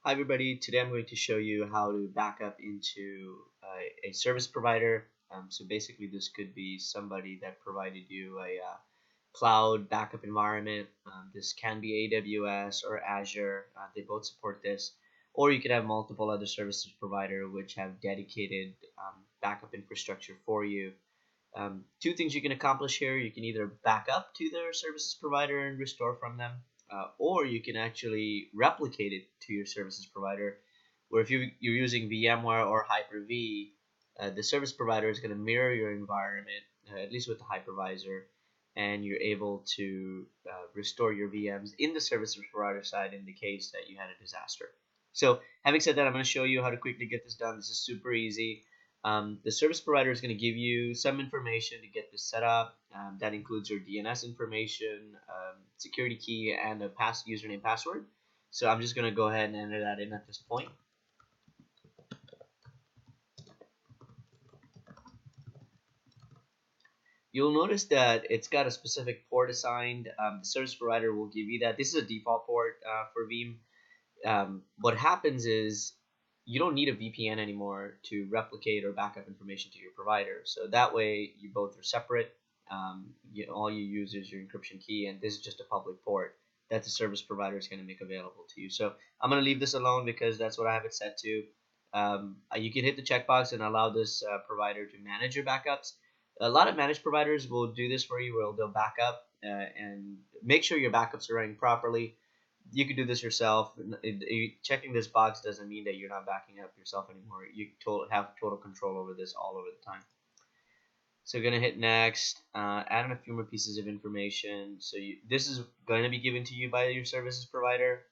Hi everybody, today I'm going to show you how to back up into a service provider. So basically this could be somebody that provided you a cloud backup environment. This can be AWS or Azure, they both support this. Or you could have multiple other services provider which have dedicated backup infrastructure for you. Two things you can accomplish here: you can either back up to their services provider and restore from them, or you can actually replicate it to your services provider, where if you're using VMware or Hyper-V, the service provider is going to mirror your environment, at least with the hypervisor, and you're able to restore your VMs in the services provider side in the case that you had a disaster. So having said that, I'm going to show you how to quickly get this done. This is super easy. The service provider is going to give you some information to get this set up. That includes your DNS information, security key, and a username password. So I'm just going to go ahead and enter that in at this point. You'll notice that it's got a specific port assigned. The service provider will give you that. This is a default port for Veeam. What happens is you don't need a VPN anymore to replicate or backup information to your provider. So that way you both are separate. All you use is your encryption key, and this is just a public port that the service provider is going to make available to you. So I'm going to leave this alone because that's what I have it set to. You can hit the checkbox and allow this provider to manage your backups. A lot of managed providers will do this for you, where they'll back up and make sure your backups are running properly. You can do this yourself. Checking this box doesn't mean that you're not backing up yourself anymore. You have total control over this all over the time. So we're going to hit next, add in a few more pieces of information. So this is going to be given to you by your services provider.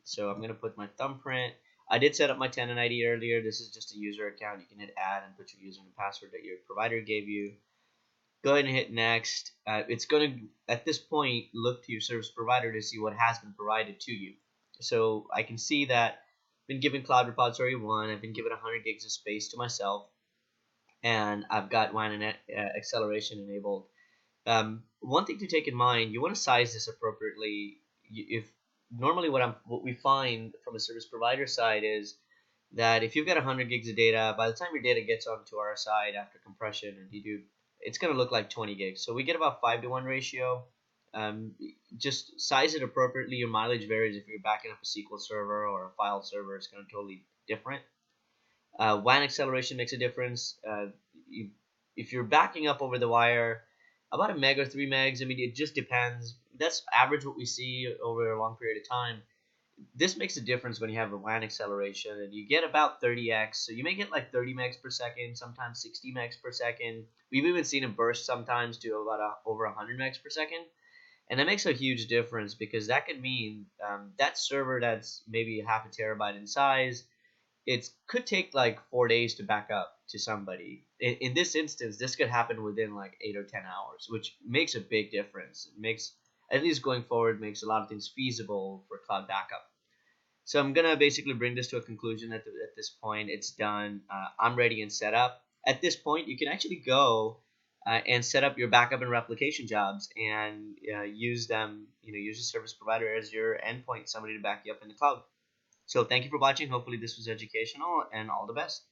So I'm going to put my thumbprint. I did set up my tenant ID earlier. This is just a user account. You can hit add and put your username and password that your provider gave you. Go ahead and hit next. It's going to, at this point, look to your service provider to see what has been provided to you. So I can see that I've been given Cloud Repository 1. I've been given 100 gigs of space to myself, and I've got WAN and acceleration enabled. One thing to take in mind, you want to size this appropriately. If normally what we find from a service provider side is that if you've got 100 gigs of data, by the time your data gets onto our side after compression and dedupe, it's going to look like 20 gigs. So we get about 5-to-1 ratio. Just size it appropriately. Your mileage varies. If you're backing up a SQL server or a file server, it's going to be totally different. WAN acceleration makes a difference. If you're backing up over the wire, about a meg or 3 megs, I mean, it just depends. That's average what we see over a long period of time. This makes a difference when you have a WAN acceleration, and you get about 30x. So you may get like 30 megs per second, sometimes 60 megs per second. We've even seen a burst sometimes to about over 100 megs per second. And that makes a huge difference, because that could mean that server that's maybe half a terabyte in size, it could take like 4 days to back up to somebody. In this instance, this could happen within like 8 or 10 hours, which makes a big difference. It makes, at least going forward, makes a lot of things feasible for cloud backup. So I'm going to basically bring this to a conclusion at this point. It's done. I'm ready and set up. At this point, you can actually go and set up your backup and replication jobs and use them, use a service provider as your endpoint, somebody to back you up in the cloud. So thank you for watching. Hopefully this was educational, and all the best.